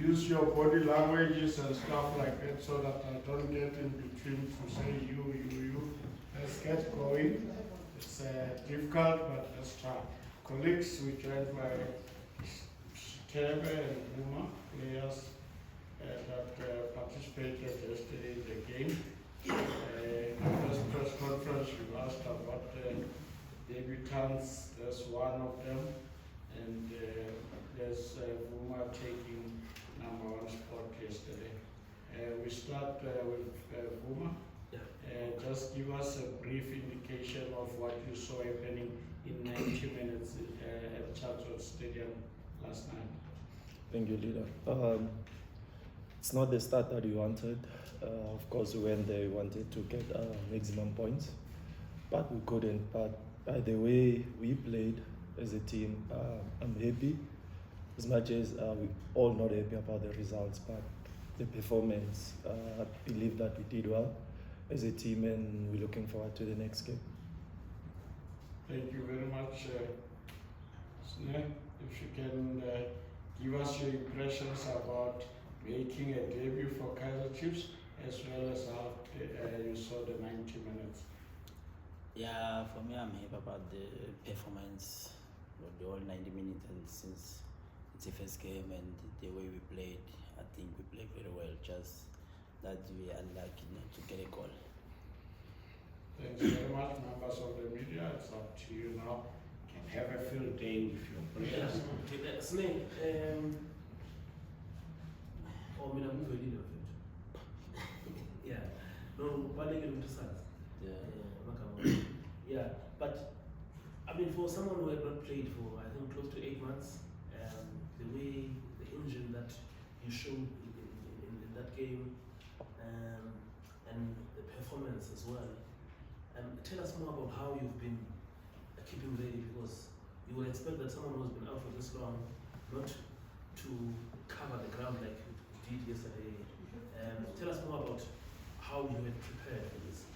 use your body languages and stuff like that so that I don't get in between to say you. Let's get going. It's difficult, but let's try. Colleagues, we joined by Sithebe and Bvuma, players that participated yesterday in the game. In the first press conference, we asked about debutants. There's one of them, and there's Bvuma taking #1 spot yesterday. We start with Bvuma. Just give us a brief indication of what you saw happening in 90 minutes at Chatsworth Stadium last night. Thank you, leader. It's not the start that we wanted. Of course, we went there, we wanted to get maximum points, but we couldn't. But by the way we played as a team, I'm happy. As much as we all not happy about the results, but the performance, I believe that we did well as a team, and we're looking forward to the next game. Thank you very much, Sne. If you can give us your impressions about making a debut for Kaizer Chiefs, as well as how you saw the 90 minutes. Yeah, for me, I'm happy about the performance for the whole 90 minutes, and since it's the first game and the way we played, I think we played very well. Just that we are unlucky not to get a goal. Thanks very much, members of the media. It's up to you now. You can have a field day with your players. Snake, oh, mina muveli lo mfethu. Yeah. No, balekile ukuthi sazi. Yeah, but I mean, for someone who had not played for, I think, close to 8 months, the way, the engine that you showed in that game, and the performance as well. Tell us more about how you've been keeping ready, because you would expect that someone who's been out for this long not to cover the ground like you did yesterday. Tell us more about how you had prepared for this.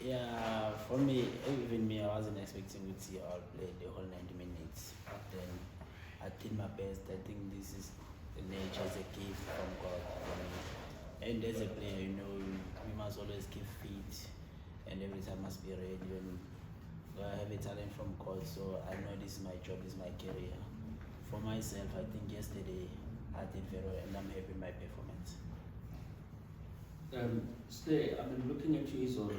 Yeah, for me, even me, I wasn't expecting to see all play the whole 90 minutes. But then I did my best. I think this is the nature, as a gift from God for me. And as a player, you know, we must always keep fit, and every time must be ready. And I have a talent from God, so I know this is my job, this is my career. For myself, I think yesterday I did very well, and I'm happy with my performance. Stay, I mean, looking at you, so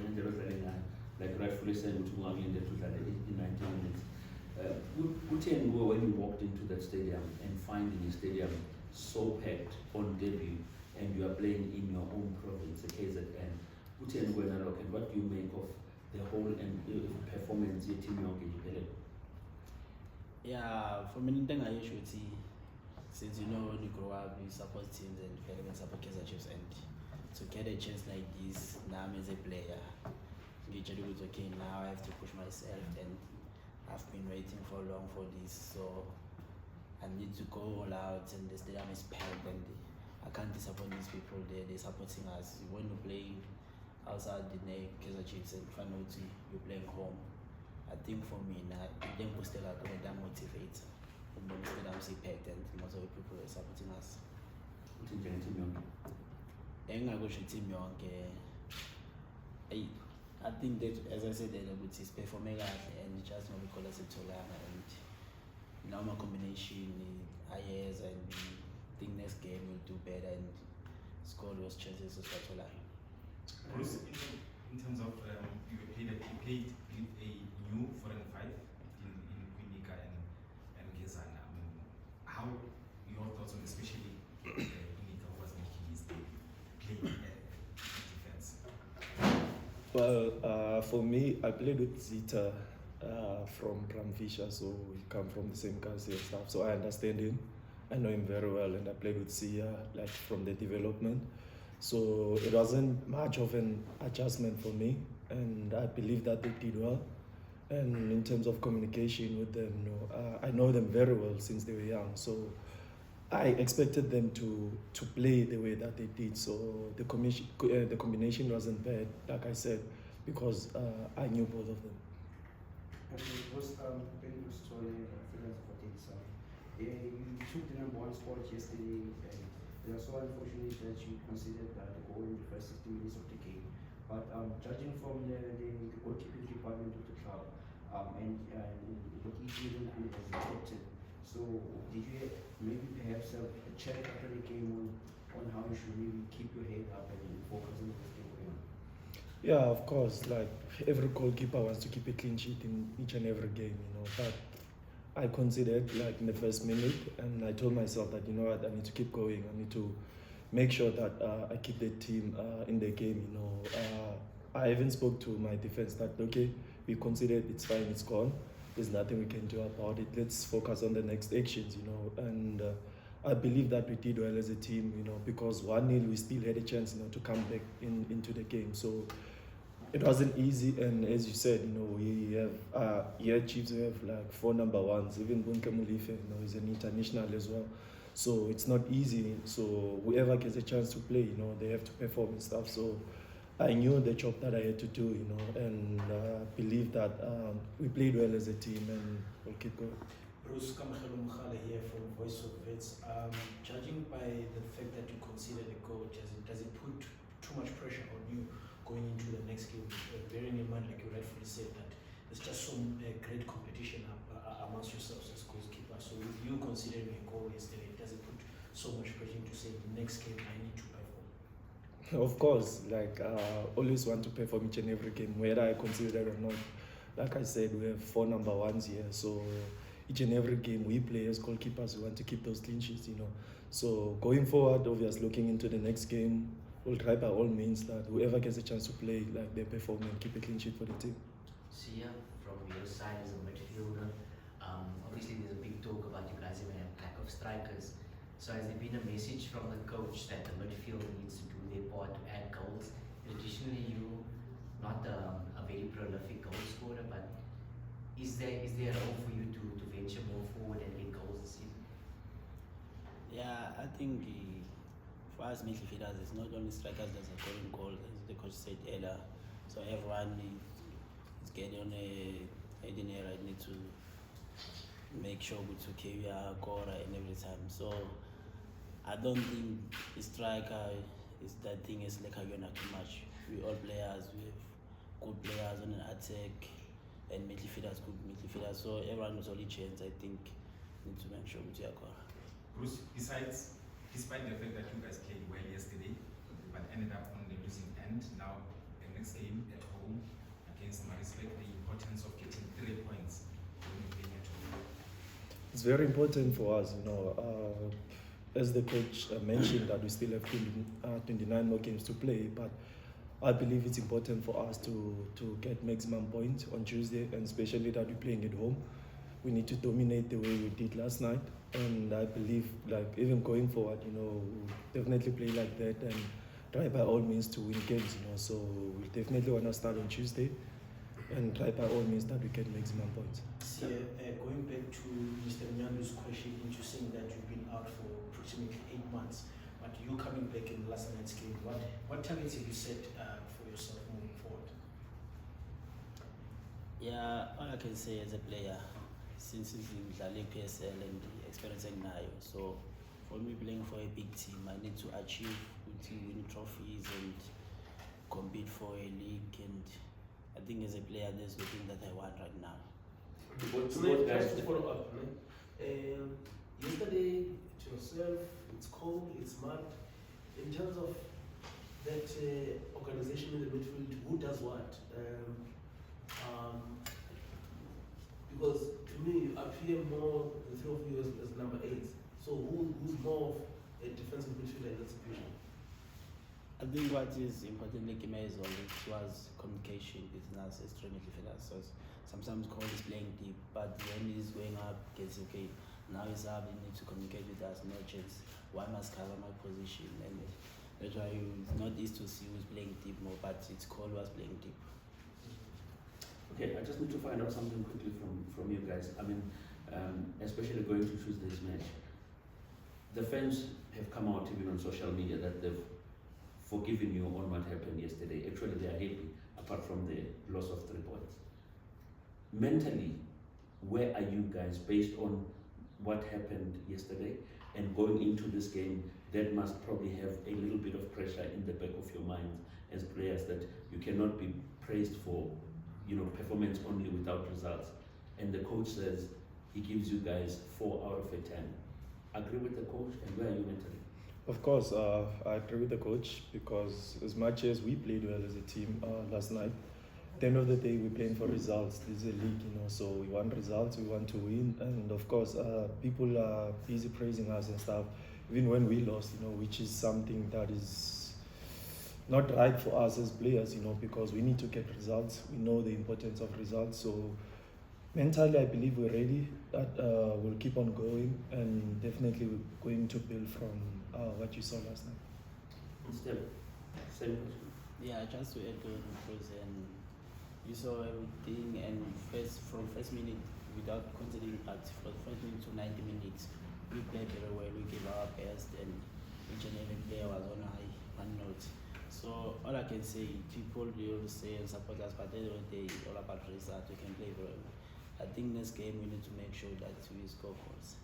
like rightfully said, in 90 minutes. When you walked into that stadium and finding the stadium so packed on debut, and you are playing in your own province, KZN, what do you make of the whole performance your team? Yeah, for me, since you know when you grow up, you support teams and you support Kaizer Chiefs, and to get a chance like this, now I'm as a player, okay, now I have to push myself, and I've been waiting for long for this, so I need to go all out, and the stadium is packed, and I can't disappoint these people. They're supporting us. When you're playing outside the Kaizer Chiefs and finally you're playing home, I think for me now, then we still are going to motivate. When the stadium is packed and most of the people are supporting us. I think that, as I said, it's performing and just not because it's so long, and now my combination is and I think next game we'll do better and score those chances as well. Bruce, in terms of you played with a new 4 and 5 in Quinica and Gezana. I mean, how your thoughts on especially Quinica was making his debut playing defense? Well, for me, I played with Zita from Ramvisha, so we come from the same country and stuff, so I understand him. I know him very well, and I played with Sia like from the development. So it wasn't much of an adjustment for me, and I believe that they did well. And in terms of communication with them, I know them very well since they were young. So I expected them to play the way that they did. So the combination wasn't bad, like I said, because I knew both of them. Okay, it was very good story, feelings for this. You took the number 1 spot yesterday, and it was so unfortunate that you considered that the goal in the first 60 minutes of the game. But judging from the goalkeeping department of the club, and he didn't good as a captain. So did you maybe perhaps have a chat after the game on how you should maybe keep your head up and focus on what's going on? Yeah, of course. Like every goalkeeper wants to keep a clean sheet in each and every game, But I considered like in the first minute, and I told myself that I need to keep going. I need to make sure that I keep the team in the game. I even spoke to my defense that okay, we considered it's fine, it's gone. There's nothing we can do about it. Let's focus on the next actions, And I believe that we did well as a team, because 1-0 we still had a chance, to come back into the game. So it wasn't easy, and as you said, we have here Chiefs, we have like 4 number 1s. Even Bunke Mulife, is an international as well. So it's not easy. So whoever gets a chance to play, they have to perform and stuff. So I knew the job that I had to do, and believe that we played well as a team, and we'll keep going. Bruce Kamkhelo Mkhale here from Voice of Vets. Judging by the fact that you consider the goal, does it put too much pressure on you going into the next game? Bearing in mind, like you rightfully said, that there's just some great competition amongst yourselves as goalkeepers. So with you considering a goal yesterday, does it put so much pressure to say the next game I need to perform? Of course, always want to perform each and every game, whether I consider it or not. Like I said, we have 4 number 1s here, so each and every game we play as goalkeepers, we want to keep those clean sheets, So going forward, obviously looking into the next game, we'll try by all means that whoever gets a chance to play, they perform and keep a clean sheet for the team. Sia, from your side as a midfielder, obviously there's a big talk about you guys having a lack of strikers. So has there been a message from the coach that the midfield needs to do their part to add goals? Additionally, you not a very prolific goal scorer, but is there a role for you to venture more forward and get goals this season? Yeah, I think for us midfielders, it's not only strikers that are scoring goals, as the coach said earlier. So everyone is getting on a heading area, need to make sure to carry a goal and every time. So I don't think the striker is that thing is like Agona too much. We all players, we have good players on an attack and midfielders, good midfielders. So everyone was only chance, I think, need to make sure we are goal. Bruce, despite the fact that you guys played well yesterday, but ended up on the losing end, now the next game at home against Marispec, the importance of getting 3 points when you're playing at home. It's very important for us, as the coach mentioned that we still have 29 more games to play, but I believe it's important for us to get maximum points on Tuesday, and especially that we're playing at home. We need to dominate the way we did last night, and I believe even going forward, we'll definitely play like that and try by all means to win games, So we definitely want to start on Tuesday and try by all means that we get maximum points. Going back to Mr. Nyandu's question, into saying that you've been out for approximately 8 months, but you coming back in last night's game, what targets have you set for yourself moving forward? Yeah, all I can say as a player, since it's in the League PSL and the experience in Nayo, so for me playing for a big team, I need to achieve win trophies and compete for a league, and I think as a player, there's the thing that I want right now. Just to follow up, yesterday to yourself, it's cold, it's mud. In terms of that organization in the midfield, who does what? Because to me, you appear more, the 3 of you as number 8. So who's more of a defensive midfielder in that situation? I think what is important in Kima is was communication between us as training midfielders. So sometimes Cole is playing deep, but when he's going up, gets okay. Now he's up, he needs to communicate with us, no chance. One must cover my position, and that's why it's not easy to see who's playing deep more, but it's Cole was playing deep. Okay, I just need to find out something quickly from you guys. I mean, especially going to Tuesday's match. The fans have come out even on social media that they've forgiven you on what happened yesterday. Actually, they are happy, apart from the loss of 3 points. Mentally, where are you guys based on what happened yesterday, and going into this game, that must probably have a little bit of pressure in the back of your minds as players, that you cannot be praised for, performance only without results. And the coach says he gives you guys 4 out of 10. Agree with the coach, and where are you mentally? Of course, I agree with the coach, because as much as we played well as a team last night, at the end of the day, we're playing for results. This is a league, so we want results, we want to win, and of course, people are busy praising us and stuff, even when we lost, which is something that is not right for us as players, because we need to get results. We know the importance of results, so mentally, I believe we're ready. That we'll keep on going, and definitely we're going to build from what you saw last night. Sithebe, same question. Yeah, just to echo because you saw everything, and from first minute without considering that for the first minute to 90 minutes, we played very well. We gave our best, and each and every player was on one note. So all I can say, people will say and support us, but at the end of the day, it's all about results. We can play very well. I think next game we need to make sure that we score goals.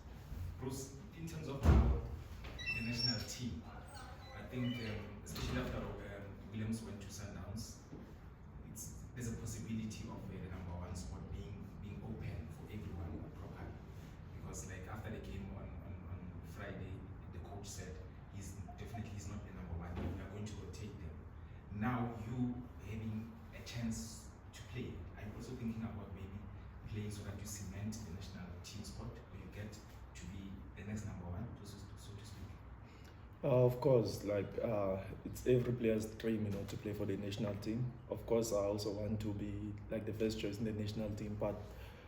Bruce, in terms of the national team, I think, especially after Williams went to Sundowns, there's a possibility of the number 1 spot being open for everyone properly. Because like after the game on Friday, the coach said he's not the number 1. We are going to rotate them. Now you having a chance to play, are you also thinking about maybe playing so that you cement the national team spot, or you get to be the next number 1, so to speak? Of course, it's every player's dream, to play for the national team. Of course, I also want to be like the first choice in the national team, but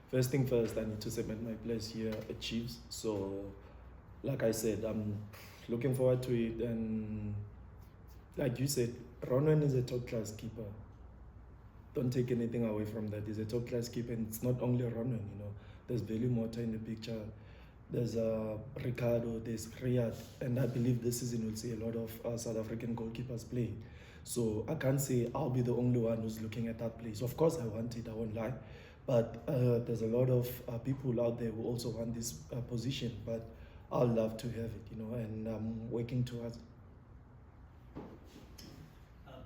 first thing first, I need to cement my place here at Chiefs. So, like I said, I'm looking forward to it, and like you said, Ronwen is a top-class keeper. Don't take anything away from that. He's a top-class keeper, and it's not only Ronwen, There's Bvuma in the picture. There's Ricardo, there's Riyad, and I believe this season we'll see a lot of South African goalkeepers play. So I can't say I'll be the only one who's looking at that place. Of course I want it, I won't lie. But there's a lot of people out there who also want this position, but I'd love to have it, and I'm working towards it.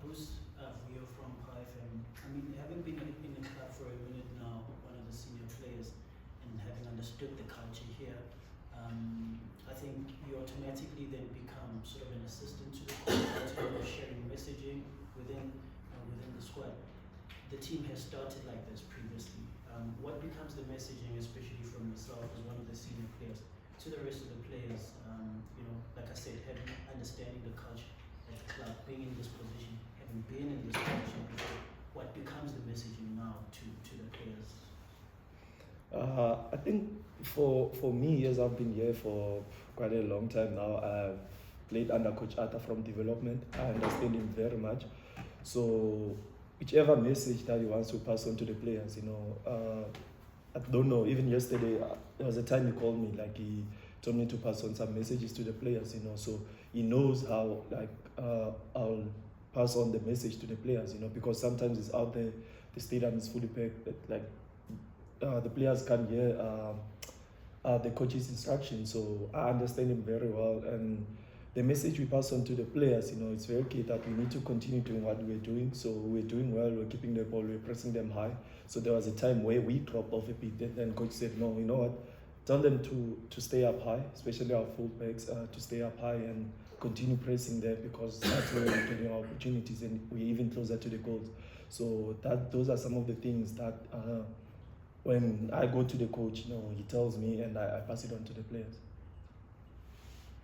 Bruce, we are from FM. I mean, having been in the club for a minute now, one of the senior players, and having understood the culture here, I think you automatically then become sort of an assistant to the coach in terms of sharing messaging within the squad. The team has started like this previously. What becomes the messaging, especially from yourself as one of the senior players, to the rest of the players? Like I said, having understanding the culture of the club, being in this position, having been in this position before, what becomes the messaging now to the players? I think for me, as I've been here for quite a long time now, I've played under Coach Arthur from development. I understand him very much. So whichever message that he wants to pass on to the players, I don't know, even yesterday, there was a time he called me, like he told me to pass on some messages to the players, so he knows how, I'll pass on the message to the players, because sometimes it's out there, the stadium is fully packed, the players can't hear the coach's instructions, so I understand him very well, and the message we pass on to the players, it's very key that we need to continue doing what we're doing. So we're doing well, we're keeping the ball, we're pressing them high. So there was a time where we dropped off a bit, and then coach said, no, you know what, tell them to stay up high, especially our fullbacks, to stay up high and continue pressing there, because that's where we're getting our opportunities and we're even closer to the goals. So those are some of the things that when I go to the coach, he tells me and I pass it on to the players.